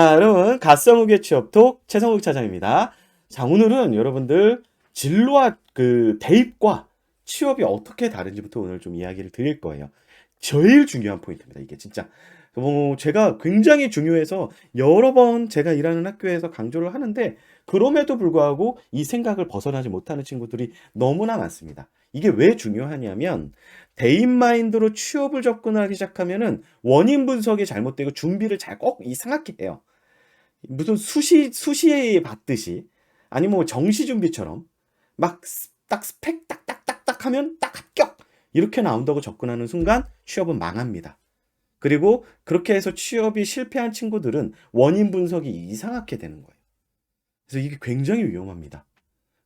자, 여러분, 갓성욱의 취업톡 최성욱 차장입니다. 자, 오늘은 여러분들 진로와 대입과 취업이 어떻게 다른지부터 오늘 좀 이야기를 드릴 거예요. 제일 중요한 포인트입니다. 이게 진짜. 제가 굉장히 중요해서 여러 번 제가 일하는 학교에서 강조를 하는데 그럼에도 불구하고 이 생각을 벗어나지 못하는 친구들이 너무나 많습니다. 이게 왜 중요하냐면 대입 마인드로 취업을 접근하기 시작하면은 원인 분석이 잘못되고 준비를 꼭 이상하게 해요. 무슨 수시에 받듯이 아니면 뭐 정시 준비처럼 막 딱 스펙 딱딱딱딱 하면 딱 합격 이렇게 나온다고 접근하는 순간 취업은 망합니다. 그리고 그렇게 해서 취업이 실패한 친구들은 원인 분석이 이상하게 되는 거예요. 그래서 이게 굉장히 위험합니다.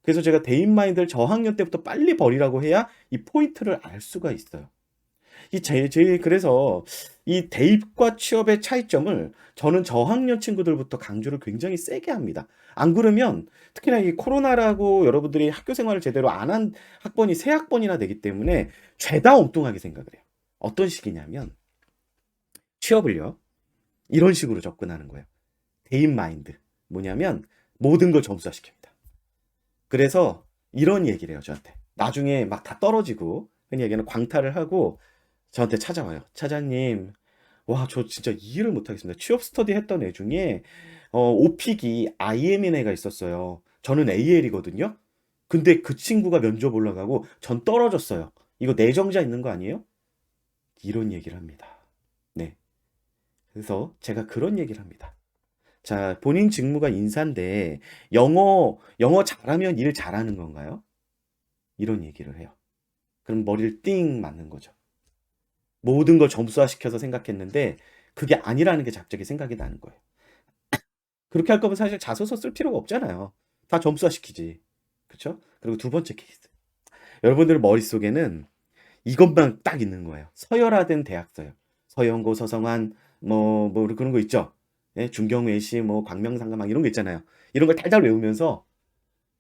그래서 제가 대인 마인드를 저학년 때부터 빨리 버리라고 해야 이 포인트를 알 수가 있어요. 그래서 이 대입과 취업의 차이점을 저는 저학년 친구들부터 강조를 굉장히 세게 합니다. 안 그러면 특히나 이 코로나라고 여러분들이 학교 생활을 제대로 안 한 학번이 세 학번이나 되기 때문에 죄다 엉뚱하게 생각을 해요. 어떤 식이냐면 취업을요. 이런 식으로 접근하는 거예요. 대입 마인드. 뭐냐면 모든 걸 점수화시킵니다. 그래서 이런 얘기를 해요, 저한테. 나중에 막 다 떨어지고 흔히 얘기하는 광탈을 하고 저한테 찾아와요. 차장님, 와, 저 진짜 이해를 못하겠습니다. 취업 스터디 했던 애 중에 오픽이 IM인 애가 있었어요. 저는 AL이거든요. 근데 그 친구가 면접 올라가고 전 떨어졌어요. 이거 내정자 있는 거 아니에요? 이런 얘기를 합니다. 네. 그래서 제가 그런 얘기를 합니다. 자, 본인 직무가 인사인데 영어 잘하면 일 잘하는 건가요? 이런 얘기를 해요. 그럼 머리를 띵 맞는 거죠. 모든 걸 점수화시켜서 생각했는데 그게 아니라는 게 갑자기 생각이 나는 거예요. 그렇게 할 거면 사실 자소서 쓸 필요가 없잖아요. 다 점수화시키지. 그쵸? 그리고 두 번째 케이스. 여러분들 머릿속에는 이것만 딱 있는 거예요. 서열화된 대학 서열. 서영고, 서성한, 그런 거 있죠? 예, 중경외시, 광명상가 막 이런 거 있잖아요. 이런 걸 달달 외우면서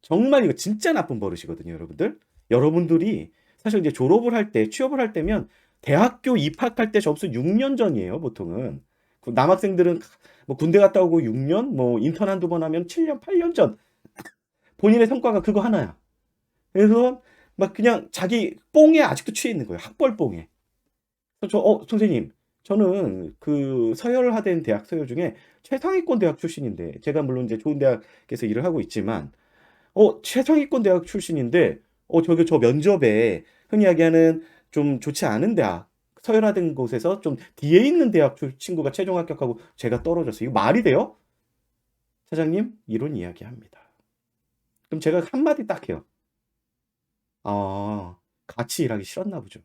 정말 이거 진짜 나쁜 버릇이거든요, 여러분들. 여러분들이 사실 이제 졸업을 할 때, 취업을 할 때면 대학교 입학할 때 접수 6년 전이에요, 보통은. 남학생들은 뭐 군대 갔다 오고 6년, 뭐 인턴 한두 번 하면 7년, 8년 전. 본인의 성과가 그거 하나야. 그래서 막 그냥 자기 뽕에 아직도 취해 있는 거예요. 학벌 뽕에. 선생님, 저는 그 서열화된 대학 서열 중에 최상위권 대학 출신인데, 제가 물론 이제 좋은 대학에서 일을 하고 있지만, 최상위권 대학 출신인데, 저 면접에 흔히 이야기하는 좀 좋지 않은 대학, 서열화된 곳에서 좀 뒤에 있는 대학 친구가 최종 합격하고 제가 떨어졌어요. 이거 말이 돼요? 사장님, 이런 이야기 합니다. 그럼 제가 한마디 딱 해요. 같이 일하기 싫었나 보죠.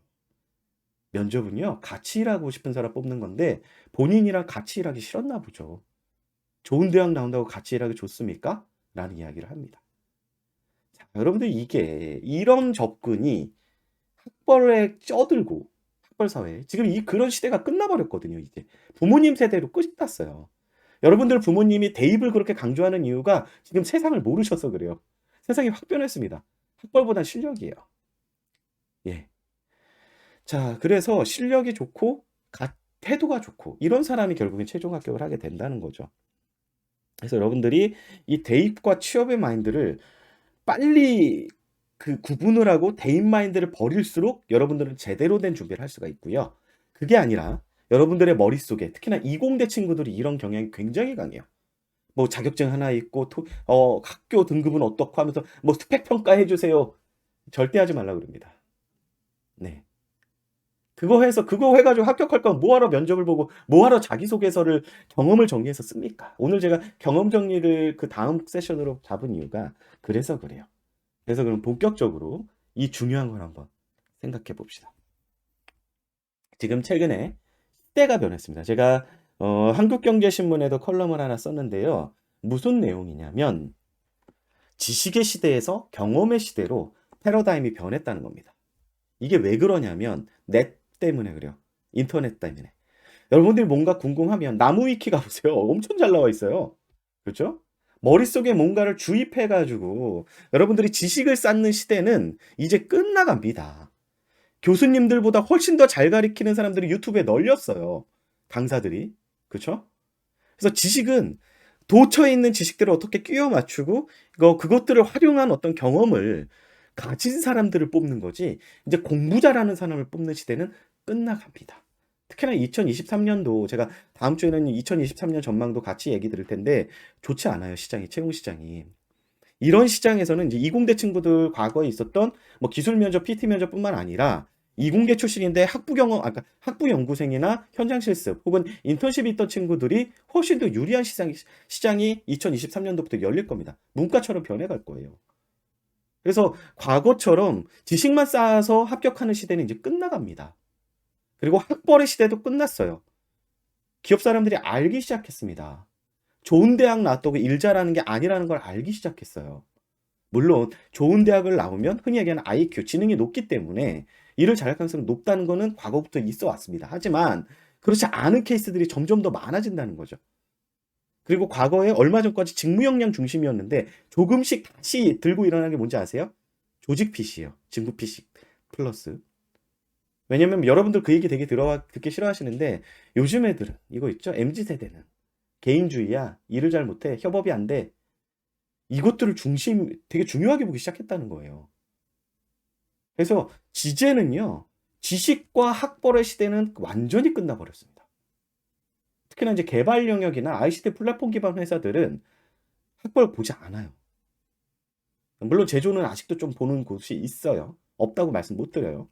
면접은요, 같이 일하고 싶은 사람 뽑는 건데, 본인이랑 같이 일하기 싫었나 보죠. 좋은 대학 나온다고 같이 일하기 좋습니까? 라는 이야기를 합니다. 자, 여러분들 이런 접근이 학벌에 쪄들고 학벌 사회 지금 그런 시대가 끝나버렸거든요. 이제 부모님 세대로 끝이 났어요. 여러분들 부모님이 대입을 그렇게 강조하는 이유가 지금 세상을 모르셔서 그래요. 세상이 확 변했습니다. 학벌보단 실력이에요. 예. 자, 그래서 실력이 좋고 태도가 좋고 이런 사람이 결국엔 최종 합격을 하게 된다는 거죠. 그래서 여러분들이 이 대입과 취업의 마인드를 빨리 구분을 하고 대인 마인드를 버릴수록 여러분들은 제대로 된 준비를 할 수가 있고요. 그게 아니라 여러분들의 머릿속에 특히나 이공대 친구들이 이런 경향이 굉장히 강해요. 뭐 자격증 하나 있고 학교 등급은 어떻고 하면서 뭐 스펙 평가해 주세요. 절대 하지 말라 그럽니다. 네. 그거 해가지고 합격할 거면 뭐하러 면접을 보고 뭐하러 자기소개서를 경험을 정리해서 씁니까? 오늘 제가 경험 정리를 그 다음 세션으로 잡은 이유가 그래서 그래요. 그래서 그럼 본격적으로 이 중요한 걸 한번 생각해 봅시다. 지금 최근에 시대가 변했습니다. 제가 한국경제신문에도 컬럼을 하나 썼는데요. 무슨 내용이냐면 지식의 시대에서 경험의 시대로 패러다임이 변했다는 겁니다. 이게 왜 그러냐면 넷 때문에 그래요. 인터넷 때문에. 여러분들이 뭔가 궁금하면 나무위키 가보세요. 엄청 잘 나와 있어요. 그렇죠? 머릿속에 뭔가를 주입해가지고 여러분들이 지식을 쌓는 시대는 이제 끝나갑니다. 교수님들보다 훨씬 더 잘 가리키는 사람들이 유튜브에 널렸어요. 강사들이. 그렇죠? 그래서 지식은 도처에 있는 지식들을 어떻게 끼워 맞추고 그것들을 활용한 어떤 경험을 가진 사람들을 뽑는 거지 이제 공부 잘하는 사람을 뽑는 시대는 끝나갑니다. 특히나 2023년도 제가 다음 주에는 2023년 전망도 같이 얘기 드릴 텐데 좋지 않아요, 시장이, 채용 시장이. 이런 시장에서는 이제 이공대 친구들 과거에 있었던 뭐 기술 면접, PT 면접뿐만 아니라 이공계 출신인데 학부 경험, 아까 학부 연구생이나 현장 실습 혹은 인턴십이 있던 친구들이 훨씬 더 유리한 시장이 2023년도부터 열릴 겁니다. 문과처럼 변해갈 거예요. 그래서 과거처럼 지식만 쌓아서 합격하는 시대는 이제 끝나갑니다. 그리고 학벌의 시대도 끝났어요. 기업 사람들이 알기 시작했습니다. 좋은 대학 나왔다고 일 잘하는 게 아니라는 걸 알기 시작했어요. 물론 좋은 대학을 나오면 흔히 얘기하는 IQ, 지능이 높기 때문에 일을 잘할 가능성이 높다는 거는 과거부터 있어 왔습니다. 하지만 그렇지 않은 케이스들이 점점 더 많아진다는 거죠. 그리고 과거에 얼마 전까지 직무 역량 중심이었는데 조금씩 다시 들고 일어나는 게 뭔지 아세요? 조직 PC예요. 직무 PC 플러스. 왜냐면 여러분들 그 얘기 되게 듣기 싫어하시는데 요즘 애들은 이거 있죠? MZ 세대는 개인주의야. 일을 잘 못해. 협업이 안 돼. 이것들을 되게 중요하게 보기 시작했다는 거예요. 그래서 이제는요, 지식과 학벌의 시대는 완전히 끝나버렸습니다. 특히나 이제 개발 영역이나 ICT 플랫폼 기반 회사들은 학벌 보지 않아요. 물론 제조는 아직도 좀 보는 곳이 있어요. 없다고 말씀 못 드려요.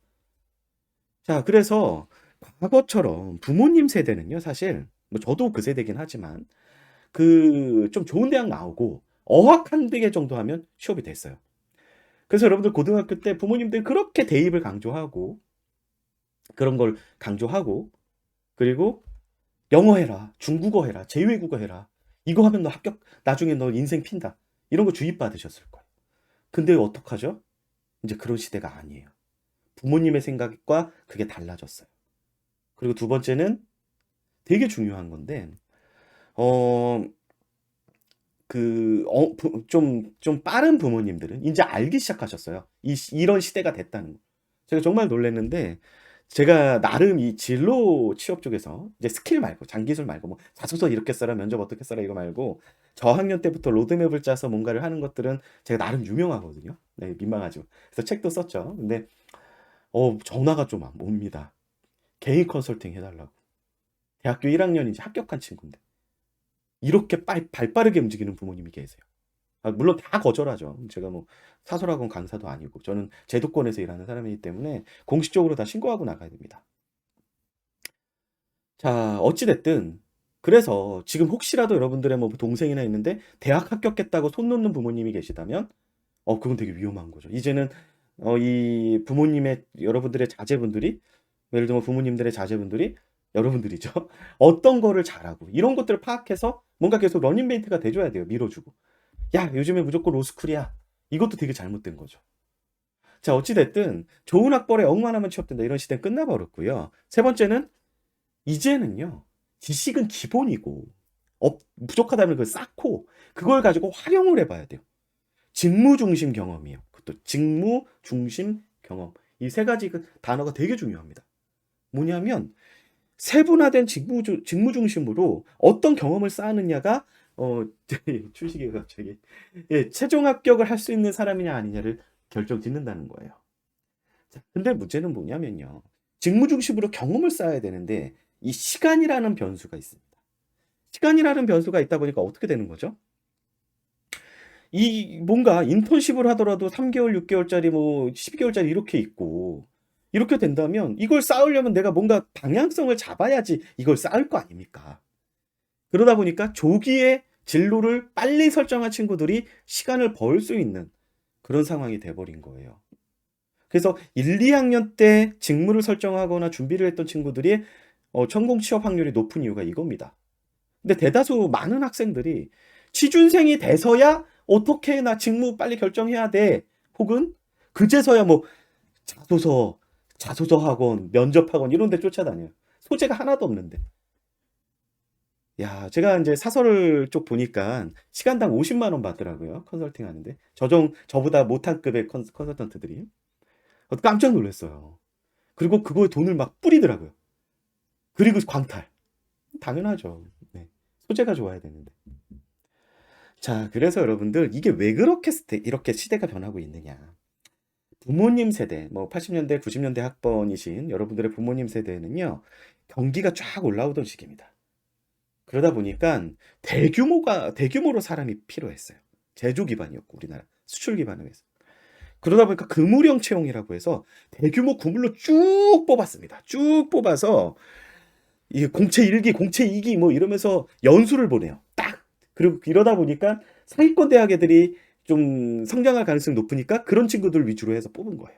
자, 그래서 과거처럼 부모님 세대는요, 사실, 뭐 저도 그 세대긴 하지만, 좀 좋은 대학 나오고, 어학 한두 개 정도 하면 취업이 됐어요. 그래서 여러분들 고등학교 때 부모님들 그렇게 대입을 강조하고, 그런 걸 강조하고, 그리고 영어 해라, 중국어 해라, 제외국어 해라. 이거 하면 너 합격, 나중에 너 인생 핀다. 이런 거 주입받으셨을 거예요. 근데 어떡하죠? 이제 그런 시대가 아니에요. 부모님의 생각과 그게 달라졌어요. 그리고 두 번째는 되게 중요한 건데, 어, 좀 빠른 부모님들은 이제 알기 시작하셨어요. 이런 시대가 됐다는 거. 제가 정말 놀랐는데, 제가 나름 이 진로 취업 쪽에서 이제 스킬 말고, 장기술 말고, 뭐, 자소서 이렇게 써라, 면접 어떻게 써라, 이거 말고, 저학년 때부터 로드맵을 짜서 뭔가를 하는 것들은 제가 나름 유명하거든요. 네, 민망하죠. 그래서 책도 썼죠. 근데, 전화가 좀 옵니다. 개인 컨설팅 해달라고. 대학교 1학년 이제 합격한 친구인데. 이렇게 발 빠르게 움직이는 부모님이 계세요. 물론 다 거절하죠. 제가 뭐 사설학원 강사도 아니고 저는 제도권에서 일하는 사람이기 때문에 공식적으로 다 신고하고 나가야 됩니다. 자, 어찌됐든 그래서 지금 혹시라도 여러분들의 뭐 동생이나 있는데 대학 합격했다고 손 놓는 부모님이 계시다면 그건 되게 위험한 거죠. 이제는 이 부모님의 여러분들의 자제분들이 예를 들면 부모님들의 자제분들이 여러분들이죠. 어떤 거를 잘하고 이런 것들을 파악해서 뭔가 계속 러닝메이트가 돼줘야 돼요. 밀어주고. 야, 요즘에 무조건 로스쿨이야. 이것도 되게 잘못된 거죠. 자, 어찌됐든 좋은 학벌에 억만하면 취업된다. 이런 시대는 끝나버렸고요. 세 번째는 이제는요. 지식은 기본이고 부족하다면 그걸 쌓고 그걸 가지고 활용을 해봐야 돼요. 직무 중심 경험이에요. 그것도 직무 중심 경험. 이 세 가지 그 단어가 되게 중요합니다. 뭐냐면 세분화된 직무 중심으로 어떤 경험을 쌓느냐가 출시기가 갑자기 최종 합격을 할 수 있는 사람이냐 아니냐를 결정짓는다는 거예요. 자, 근데 문제는 뭐냐면요. 직무 중심으로 경험을 쌓아야 되는데 이 시간이라는 변수가 있습니다. 시간이라는 변수가 있다 보니까 어떻게 되는 거죠? 이 뭔가 인턴십을 하더라도 3개월, 6개월짜리 뭐 12개월짜리 이렇게 있고 이렇게 된다면 이걸 쌓으려면 내가 뭔가 방향성을 잡아야지 이걸 쌓을 거 아닙니까? 그러다 보니까 조기에 진로를 빨리 설정한 친구들이 시간을 벌 수 있는 그런 상황이 돼버린 거예요. 그래서 1, 2학년 때 직무를 설정하거나 준비를 했던 친구들이 천공 취업 확률이 높은 이유가 이겁니다. 근데 대다수 많은 학생들이 취준생이 돼서야 어떻게 나 직무 빨리 결정해야 돼. 혹은 그제서야 뭐 자소서, 자소서 학원, 면접 학원 이런 데 쫓아다녀요. 소재가 하나도 없는데. 야, 제가 이제 사설 쪽 보니까 시간당 50만 원 받더라고요. 컨설팅 하는데. 저보다 못한 급의 컨설턴트들이. 깜짝 놀랐어요. 그리고 그거에 돈을 막 뿌리더라고요. 그리고 광탈. 당연하죠. 네. 소재가 좋아야 되는데. 자, 그래서 여러분들 이게 왜 그렇게 이렇게 시대가 변하고 있느냐. 부모님 세대, 뭐 80년대, 90년대 학번이신 여러분들의 부모님 세대는요, 경기가 쫙 올라오던 시기입니다. 그러다 보니까 대규모로 사람이 필요했어요. 제조 기반이었고, 우리나라 수출 기반으로 해서. 그러다 보니까 그물형 채용이라고 해서 대규모 그물로 쭉 뽑았습니다. 쭉 뽑아서 이 공채 1기, 공채 2기 뭐 이러면서 연수를 보내요. 딱. 그리고 이러다 보니까 상위권 대학 애들이 좀 성장할 가능성이 높으니까 그런 친구들 위주로 해서 뽑은 거예요.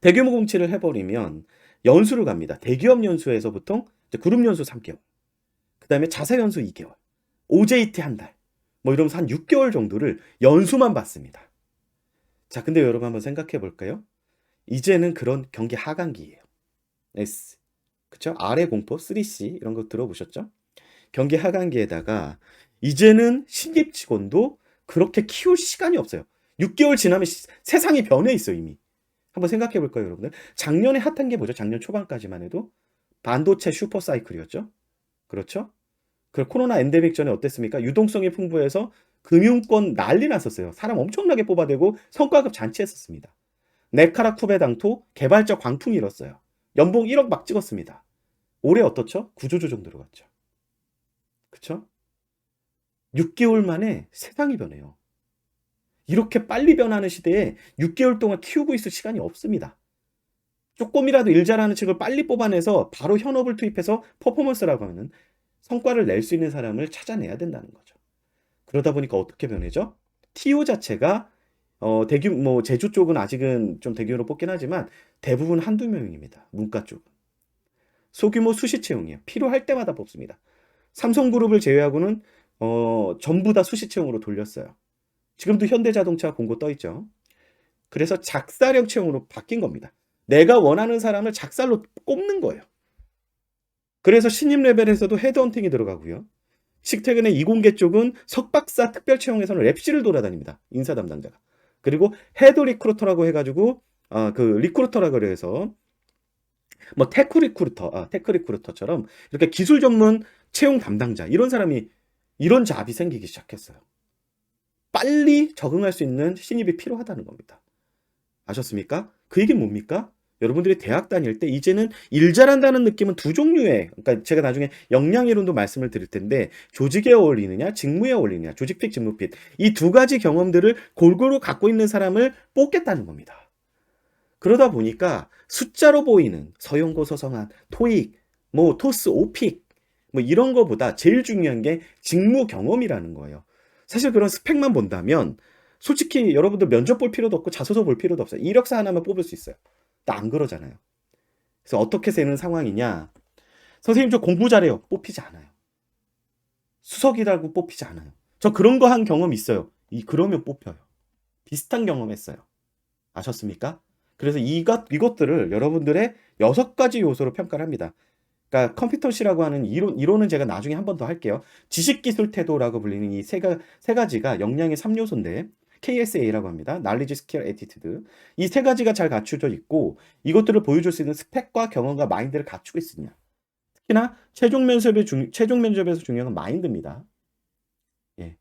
대규모 공채를 해버리면 연수를 갑니다. 대기업 연수에서 보통 이제 그룹 연수 3개월, 그 다음에 자사 연수 2개월, OJT 한 달, 뭐 이러면서 한 6개월 정도를 연수만 받습니다. 자, 근데 여러분 한번 생각해 볼까요? 이제는 그런 경기 하강기예요. S. 그쵸? 아래 공포, 3C 이런 거 들어보셨죠? 경기 하강기에다가 이제는 신입 직원도 그렇게 키울 시간이 없어요. 6개월 지나면 세상이 변해 있어 이미. 한번 생각해 볼까요, 여러분들? 작년에 핫한 게 뭐죠? 작년 초반까지만 해도 반도체 슈퍼 사이클이었죠. 그렇죠? 그 코로나 엔데믹 전에 어땠습니까? 유동성이 풍부해서 금융권 난리 났었어요. 사람 엄청나게 뽑아대고 성과급 잔치했었습니다. 네카라 쿠베당토 개발자 광풍이 일었어요. 연봉 1억 막 찍었습니다. 올해 어떻죠? 구조조정 들어갔죠. 그쵸? 6개월 만에 세상이 변해요. 이렇게 빨리 변하는 시대에 6개월 동안 키우고 있을 시간이 없습니다. 조금이라도 일 잘하는 층을 빨리 뽑아내서 바로 현업을 투입해서 퍼포먼스라고 하는 성과를 낼 수 있는 사람을 찾아내야 된다는 거죠. 그러다 보니까 어떻게 변해죠? TO 자체가 뭐 제조 쪽은 아직은 좀 대규모로 뽑긴 하지만 대부분 한두 명입니다. 문과 쪽은. 소규모 수시 채용이에요. 필요할 때마다 뽑습니다. 삼성그룹을 제외하고는 전부 다 수시 채용으로 돌렸어요. 지금도 현대자동차 공고 떠 있죠. 그래서 작사력 채용으로 바뀐 겁니다. 내가 원하는 사람을 작살로 꼽는 거예요. 그래서 신입 레벨에서도 헤드헌팅이 들어가고요. 식퇴근의 이공계 쪽은 석박사 특별 채용에서는 랩실을 돌아다닙니다. 인사 담당자가. 그리고 헤드 리크루터라고 해가지고 그 리크루터라고 해서 뭐 테크 리크루터처럼 이렇게 기술 전문 채용 담당자 이런 사람이 이런 잡이 생기기 시작했어요. 빨리 적응할 수 있는 신입이 필요하다는 겁니다. 아셨습니까? 그 얘기는 뭡니까? 여러분들이 대학 다닐 때 이제는 일 잘한다는 느낌은 두 종류의, 그러니까 제가 나중에 역량이론도 말씀을 드릴 텐데 조직에 어울리느냐 직무에 어울리느냐, 조직핏 직무핏, 이 두 가지 경험들을 골고루 갖고 있는 사람을 뽑겠다는 겁니다. 그러다 보니까 숫자로 보이는 서영고 서성한 토익, 뭐 토스 오픽 뭐 이런 거보다 제일 중요한 게 직무 경험이라는 거예요. 사실 그런 스펙만 본다면 솔직히 여러분들 면접 볼 필요도 없고 자소서 볼 필요도 없어요. 이력서 하나만 뽑을 수 있어요. 나 안 그러잖아요. 그래서 어떻게 되는 상황이냐? 선생님 저 공부 잘해요. 뽑히지 않아요. 수석이라고 뽑히지 않아요. 저 그런 거 한 경험 있어요. 그러면 뽑혀요. 비슷한 경험했어요. 아셨습니까? 그래서 이것들을 여러분들의 6가지 요소로 평가를 합니다. 그러니까 컴피턴시라고 하는 이론은 제가 나중에 한 번 더 할게요. 지식기술 태도라고 불리는 이 세 가지가 역량의 3요소인데 KSA라고 합니다. Knowledge, Skill, Attitude. 이 세 가지가 잘 갖춰져 있고 이것들을 보여줄 수 있는 스펙과 경험과 마인드를 갖추고 있으냐. 특히나 최종 면접에서 중요한 건 마인드입니다. 예.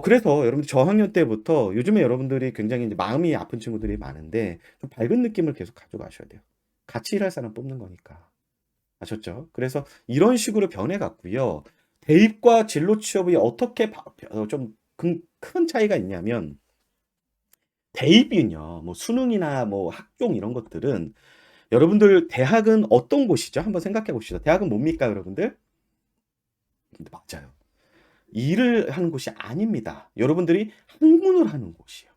그래서 여러분들 저학년 때부터 요즘에 여러분들이 굉장히 이제 마음이 아픈 친구들이 많은데 좀 밝은 느낌을 계속 가져가셔야 돼요. 같이 일할 사람 뽑는 거니까. 아셨죠? 그래서 이런 식으로 변해갔고요. 대입과 진로 취업이 어떻게 좀 큰 차이가 있냐면 대입은요, 뭐 수능이나 뭐 학종 이런 것들은 여러분들 대학은 어떤 곳이죠? 한번 생각해 봅시다. 대학은 뭡니까, 여러분들? 맞아요. 일을 하는 곳이 아닙니다. 여러분들이 학문을 하는 곳이에요.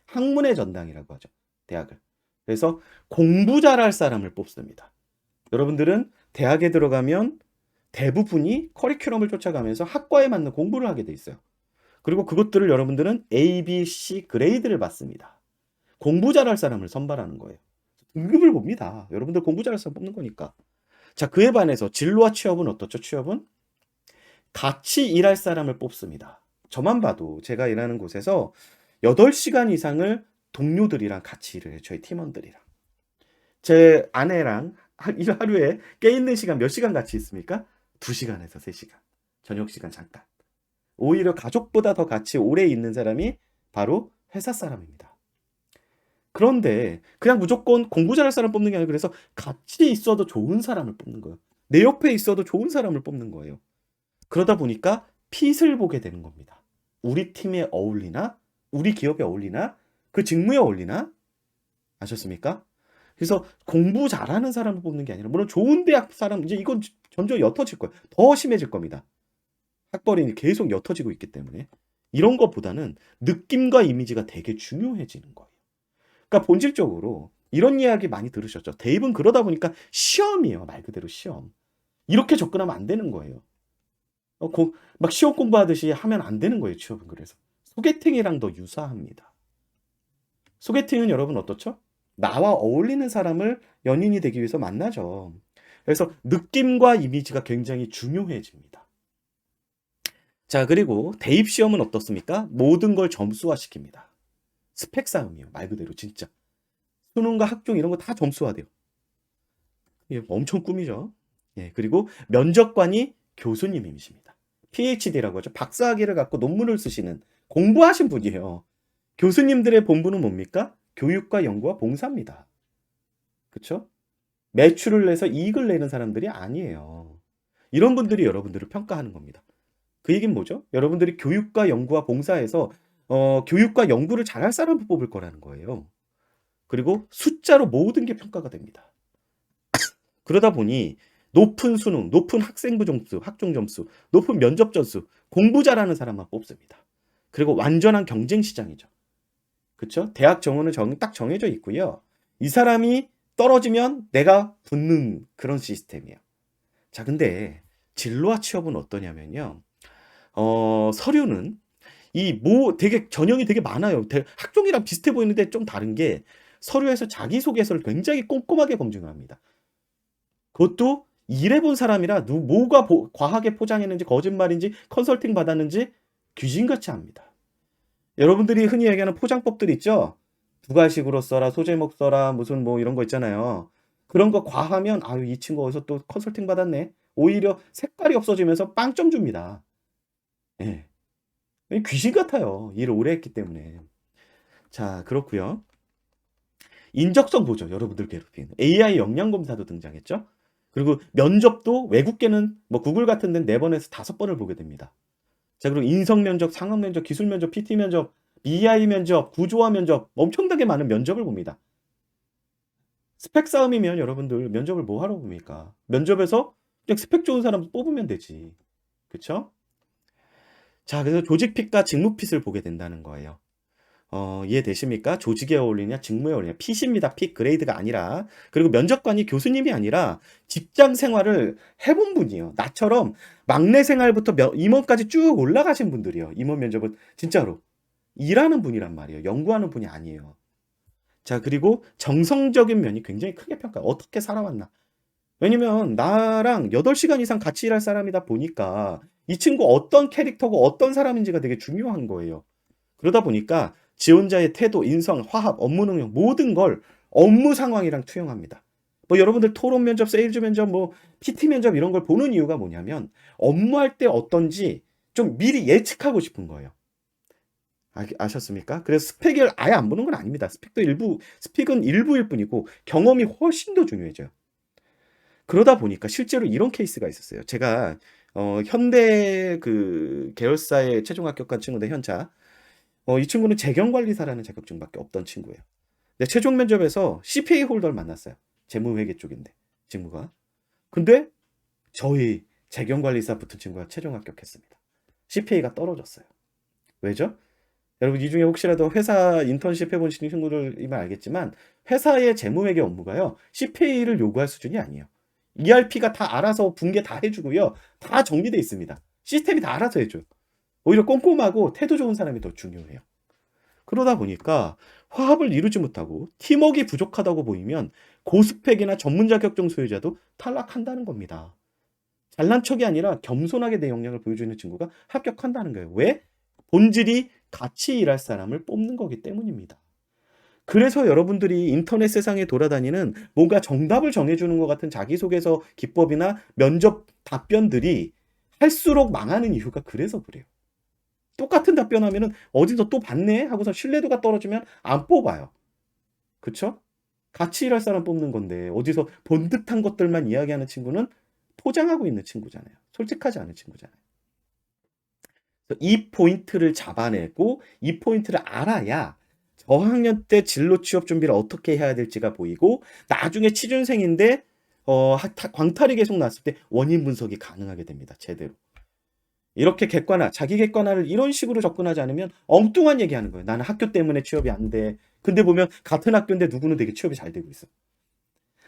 학문의 전당이라고 하죠. 대학을. 그래서 공부 잘할 사람을 뽑습니다. 여러분들은 대학에 들어가면 대부분이 커리큘럼을 쫓아가면서 학과에 맞는 공부를 하게 돼 있어요. 그리고 그것들을 여러분들은 A, B, C 그레이드를 받습니다. 공부 잘할 사람을 선발하는 거예요. 등급을 봅니다. 여러분들 공부 잘할 사람 뽑는 거니까. 자, 그에 반해서 진로와 취업은 어떻죠? 취업은 같이 일할 사람을 뽑습니다. 저만 봐도 제가 일하는 곳에서 8시간 이상을 동료들이랑 같이 일을 해요. 저희 팀원들이랑. 제 아내랑 하루에 깨 있는 시간 몇 시간 같이 있습니까? 2시간에서 3시간. 저녁 시간 잠깐. 오히려 가족보다 더 같이 오래 있는 사람이 바로 회사 사람입니다. 그런데 그냥 무조건 공부 잘할 사람 뽑는 게 아니라 그래서 같이 있어도 좋은 사람을 뽑는 거예요. 내 옆에 있어도 좋은 사람을 뽑는 거예요. 그러다 보니까 핏을 보게 되는 겁니다. 우리 팀에 어울리나? 우리 기업에 어울리나? 그 직무에 어울리나? 아셨습니까? 그래서 공부 잘하는 사람을 뽑는 게 아니라 물론 좋은 대학 사람 이제 이건 점점 옅어질 거예요. 더 심해질 겁니다. 학벌이 계속 옅어지고 있기 때문에 이런 것보다는 느낌과 이미지가 되게 중요해지는 거예요. 그러니까 본질적으로 이런 이야기 많이 들으셨죠. 대입은 그러다 보니까 시험이에요. 말 그대로 시험. 이렇게 접근하면 안 되는 거예요. 막 시험 공부하듯이 하면 안 되는 거예요. 취업은 그래서. 소개팅이랑도 유사합니다. 소개팅은 여러분 어떻죠? 나와 어울리는 사람을 연인이 되기 위해서 만나죠. 그래서 느낌과 이미지가 굉장히 중요해집니다. 자, 그리고 대입 시험은 어떻습니까? 모든 걸 점수화시킵니다. 스펙 싸움이에요. 말 그대로 진짜. 수능과 학종 이런 거 다 점수화돼요. 예, 엄청 꿈이죠. 예, 그리고 면접관이 교수님이십니다. PhD라고 하죠. 박사학위를 갖고 논문을 쓰시는 공부하신 분이에요. 교수님들의 본분은 뭡니까? 교육과 연구와 봉사입니다. 그렇죠? 매출을 내서 이익을 내는 사람들이 아니에요. 이런 분들이 여러분들을 평가하는 겁니다. 그 얘기는 뭐죠? 여러분들이 교육과 연구와 봉사에서 교육과 연구를 잘할 사람을 뽑을 거라는 거예요. 그리고 숫자로 모든 게 평가가 됩니다. 그러다 보니 높은 수능, 높은 학생부 점수, 학종 점수, 높은 면접 점수, 공부 잘하는 사람만 뽑습니다. 그리고 완전한 경쟁 시장이죠. 그렇죠? 대학 정원은 딱 정해져 있고요. 이 사람이 떨어지면 내가 붙는 그런 시스템이에요. 자, 근데 진로와 취업은 어떠냐면요. 서류는 되게 전형이 되게 많아요. 학종이랑 비슷해 보이는데 좀 다른 게 서류에서 자기소개서를 굉장히 꼼꼼하게 검증을 합니다. 그것도 일해본 사람이라 뭐가 과하게 포장했는지 거짓말인지 컨설팅 받았는지 귀신같이 합니다. 여러분들이 흔히 얘기하는 포장법들 있죠? 부가식으로 써라, 소제목 써라, 무슨 뭐 이런 거 있잖아요. 그런 거 과하면 아유 이 친구 어디서 또 컨설팅 받았네. 오히려 색깔이 없어지면서 빵점 줍니다. 예. 귀신 같아요. 일을 오래 했기 때문에. 자, 그렇고요. 인적성 보죠. 여러분들 괴롭히는. AI 역량 검사도 등장했죠. 그리고 면접도 외국계는 뭐 구글 같은 데는 4번에서 5번을 보게 됩니다. 자, 그리고 인성 면접, 상업 면접, 기술 면접, PT 면접, BI 면접, 구조화 면접, 엄청나게 많은 면접을 봅니다. 스펙 싸움이면 여러분들 면접을 뭐 하러 봅니까? 면접에서 그냥 스펙 좋은 사람 뽑으면 되지. 그쵸? 자, 그래서 조직핏과 직무핏을 보게 된다는 거예요. 이해되십니까? 조직에 어울리냐, 직무에 어울리냐. 핏입니다. 핏 그레이드가 아니라. 그리고 면접관이 교수님이 아니라 직장 생활을 해본 분이에요. 나처럼 막내 생활부터 임원까지 쭉 올라가신 분들이에요. 임원 면접은 진짜로. 일하는 분이란 말이에요. 연구하는 분이 아니에요. 자, 그리고 정성적인 면이 굉장히 크게 평가해요. 어떻게 살아왔나. 왜냐면 나랑 8시간 이상 같이 일할 사람이다 보니까 이 친구 어떤 캐릭터고 어떤 사람인지가 되게 중요한 거예요. 그러다 보니까 지원자의 태도, 인성, 화합, 업무 능력 모든 걸 업무 상황이랑 투영합니다. 뭐 여러분들 토론 면접, 세일즈 면접, 뭐 PT 면접 이런 걸 보는 이유가 뭐냐면 업무할 때 어떤지 좀 미리 예측하고 싶은 거예요. 아셨습니까? 그래서 스펙을 아예 안 보는 건 아닙니다. 스펙은 일부일 뿐이고 경험이 훨씬 더 중요해져요. 그러다 보니까 실제로 이런 케이스가 있었어요. 제가 현대 그 계열사에 최종 합격한 친구인데 현차. 이 친구는 재경관리사라는 자격증밖에 없던 친구예요. 근데 최종 면접에서 CPA 홀더를 만났어요. 재무회계 쪽인데 친구가. 근데 저희 재경관리사 붙은 친구가 최종 합격했습니다. CPA가 떨어졌어요. 왜죠? 여러분 이 중에 혹시라도 회사 인턴십 해보신 친구들이면 알겠지만 회사의 재무회계 업무가요. CPA를 요구할 수준이 아니에요. ERP가 다 알아서 붕괴 다 해주고요. 다 정리되어 있습니다. 시스템이 다 알아서 해줘요. 오히려 꼼꼼하고 태도 좋은 사람이 더 중요해요. 그러다 보니까 화합을 이루지 못하고 팀워크가 부족하다고 보이면 고스펙이나 전문 자격증 소유자도 탈락한다는 겁니다. 잘난 척이 아니라 겸손하게 내 역량을 보여주는 친구가 합격한다는 거예요. 왜? 본질이 같이 일할 사람을 뽑는 거기 때문입니다. 그래서 여러분들이 인터넷 세상에 돌아다니는 뭔가 정답을 정해주는 것 같은 자기소개서 기법이나 면접 답변들이 할수록 망하는 이유가 그래서 그래요. 똑같은 답변하면은 어디서 또 봤네 하고서 신뢰도가 떨어지면 안 뽑아요. 그쵸? 같이 일할 사람 뽑는 건데 어디서 본 듯한 것들만 이야기하는 친구는 포장하고 있는 친구잖아요. 솔직하지 않은 친구잖아요. 이 포인트를 잡아내고 이 포인트를 알아야 저학년 때 진로 취업 준비를 어떻게 해야 될지가 보이고 나중에 취준생인데 광탈이 계속 났을 때 원인 분석이 가능하게 됩니다. 제대로. 이렇게 객관화, 자기 객관화를 이런 식으로 접근하지 않으면 엉뚱한 얘기하는 거예요. 나는 학교 때문에 취업이 안 돼. 근데 보면 같은 학교인데 누구는 되게 취업이 잘 되고 있어.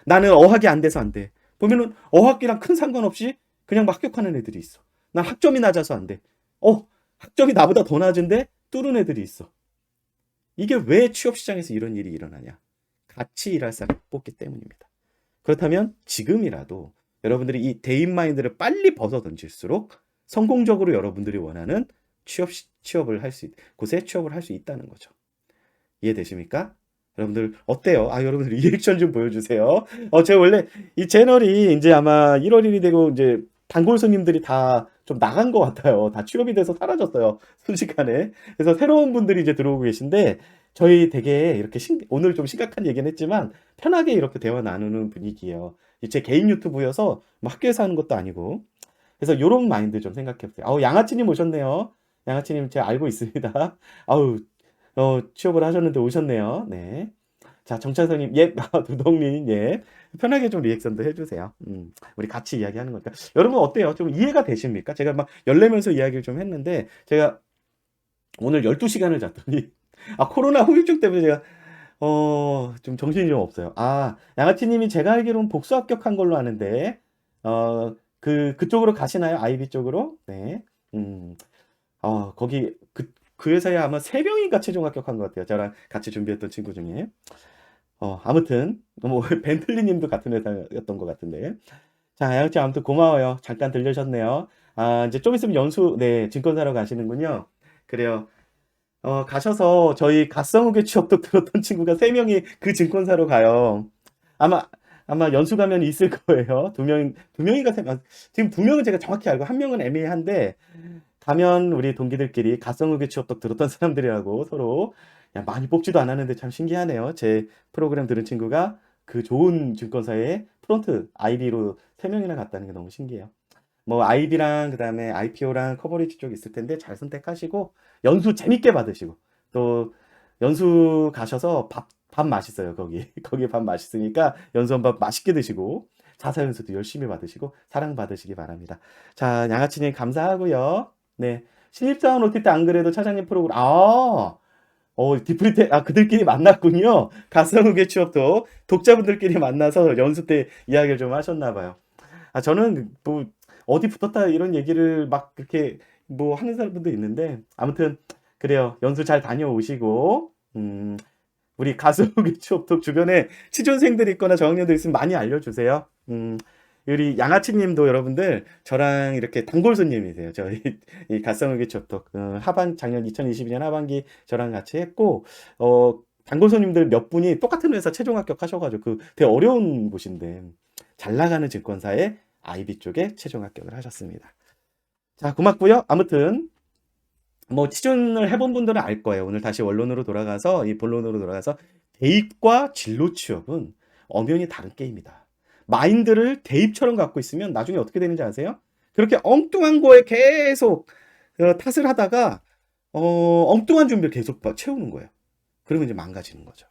나는 어학이 안 돼서 안 돼. 보면은 어학이랑 큰 상관없이 그냥 막 합격하는 애들이 있어. 난 학점이 낮아서 안 돼. 학점이 나보다 더 낮은데 뚫은 애들이 있어. 이게 왜 취업 시장에서 이런 일이 일어나냐? 같이 일할 사람 뽑기 때문입니다. 그렇다면 지금이라도 여러분들이 이 대인 마인드를 빨리 벗어 던질수록 성공적으로 여러분들이 원하는 취업을 할 수 곳에 취업을 할 수 있다는 거죠. 이해되십니까? 여러분들 어때요? 여러분들 리액션 좀 보여주세요. 제가 원래 이 채널이 이제 아마 1월 1일이 되고 이제 단골 손님들이 다 좀 나간 것 같아요. 다 취업이 돼서 사라졌어요. 순식간에. 그래서 새로운 분들이 이제 들어오고 계신데 저희 되게 이렇게 오늘 좀 심각한 얘기는 했지만 편하게 이렇게 대화 나누는 분위기예요. 제 개인 유튜브여서 뭐 학교에서 하는 것도 아니고. 그래서 요런 마인드 좀 생각해 보세요. 양아치님 오셨네요. 양아치님 제가 알고 있습니다. 아우, 취업을 하셨는데 오셨네요. 네. 자, 정찬서님, 예, 두동님, 예. 편하게 좀 리액션도 해주세요. 우리 같이 이야기하는 거니까. 여러분 어때요? 좀 이해가 되십니까? 제가 막 열내면서 이야기를 좀 했는데, 제가 오늘 12시간을 잤더니, 코로나 후유증 때문에 제가, 좀 정신이 좀 없어요. 양아치님이 제가 알기로는 복수 합격한 걸로 아는데, 그쪽으로 가시나요? 아이비 쪽으로? 네. 거기, 그 회사에 아마 3명인가 최종 합격한 것 같아요. 저랑 같이 준비했던 친구 중에. 아무튼, 뭐, 벤틀리 님도 같은 회사였던 것 같은데. 자, 양아치 아무튼 고마워요. 잠깐 들려셨네요. 이제 좀 있으면 네, 증권사로 가시는군요. 그래요. 가셔서 저희 갓성욱의 취업도 들었던 친구가 3명이 그 증권사로 가요. 아마, 아마 연수 가면 있을 거예요. 두 명인가 지금 2명은 제가 정확히 알고 1명은 애매한데, 가면 우리 동기들끼리 갓성욱의 취업도 들었던 사람들이라고 서로 야, 많이 뽑지도 않았는데 참 신기하네요. 제 프로그램 들은 친구가 그 좋은 증권사에 프론트 IB로 3명이나 갔다는 게 너무 신기해요. 뭐 IB랑 그다음에 IPO랑 커버리지 쪽 있을 텐데 잘 선택하시고 연수 재밌게 받으시고 또 연수 가셔서 밥 맛있어요. 거기 거기 밥 맛있으니까 연수원밥 맛있게 드시고 자사연수도 열심히 받으시고 사랑 받으시기 바랍니다. 자, 양아치님 감사하고요. 네. 신입사원 OT 때 안 그래도 차장님 프로그램 디프리테 그들끼리 만났군요. 갓성욱의 취업도 독자분들끼리 만나서 연수 때 이야기를 좀 하셨나 봐요. 저는 뭐 어디 붙었다 이런 얘기를 막 그렇게 뭐 하는 사람들도 있는데 아무튼 그래요. 연수 잘 다녀오시고 우리 가수의 취업도 주변에 취준생들 있거나 저학년들 있으면 많이 알려주세요. 우리 양아치님도 여러분들 저랑 이렇게 단골 손님이세요. 저희 이 갓성욱의 취업도 작년 2022년 하반기 저랑 같이 했고 단골 손님들 몇 분이 똑같은 회사 최종 합격하셔가지고 되게 어려운 곳인데 잘 나가는 증권사에 IB 쪽에 최종 합격을 하셨습니다. 자, 고맙고요. 아무튼 뭐 취준을 해본 분들은 알 거예요. 오늘 다시 본론으로 돌아가서 대입과 진로 취업은 엄연히 다른 게임이다. 마인드를 대입처럼 갖고 있으면 나중에 어떻게 되는지 아세요? 그렇게 엉뚱한 거에 계속 탓을 하다가 엉뚱한 준비를 계속 채우는 거예요. 그러면 이제 망가지는 거죠.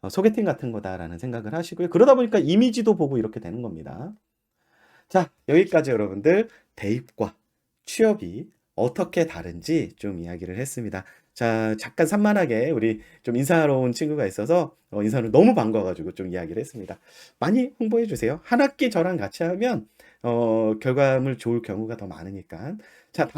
소개팅 같은 거다라는 생각을 하시고요. 그러다 보니까 이미지도 보고 이렇게 되는 겁니다. 자, 여기까지 여러분들 대입과 취업이 어떻게 다른지 좀 이야기를 했습니다. 자, 잠깐 산만하게 우리 좀 인사하러 온 친구가 있어서 인사를 너무 반가워가지고 좀 이야기를 했습니다. 많이 홍보해 주세요. 한 학기 저랑 같이 하면 결과물 좋을 경우가 더 많으니까. 자,